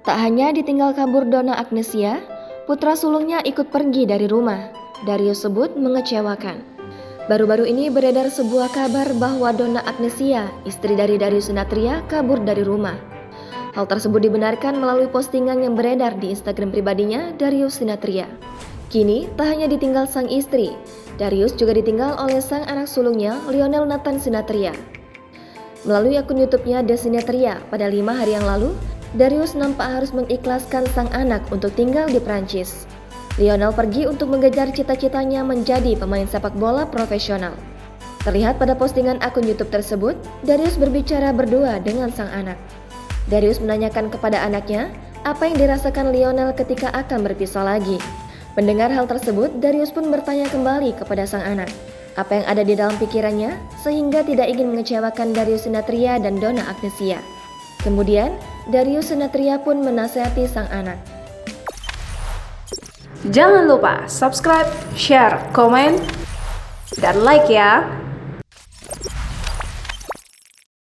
Tak hanya ditinggal kabur Donna Agnesia, putra sulungnya ikut pergi dari rumah. Darius sebut mengecewakan. Baru-baru ini beredar sebuah kabar bahwa Donna Agnesia, istri dari Darius Sinathrya, kabur dari rumah. Hal tersebut dibenarkan melalui postingan yang beredar di Instagram pribadinya Darius Sinathrya. Kini, tak hanya ditinggal sang istri, Darius juga ditinggal oleh sang anak sulungnya, Lionel Nathan Sinathrya. Melalui akun YouTube-nya The Sinathrya pada 5 hari yang lalu, Darius nampak harus mengikhlaskan sang anak untuk tinggal di Prancis. Lionel pergi untuk mengejar cita-citanya menjadi pemain sepak bola profesional. Terlihat pada postingan akun YouTube tersebut, Darius berbicara berdua dengan sang anak. Darius menanyakan kepada anaknya apa yang dirasakan Lionel ketika akan berpisah lagi. Mendengar hal tersebut, Darius pun bertanya kembali kepada sang anak apa yang ada di dalam pikirannya sehingga tidak ingin mengecewakan Darius Sinathrya dan Donna Agnesia. Kemudian, Darius Sinathrya pun menasihati sang anak. Jangan lupa subscribe, share, komen, dan like ya!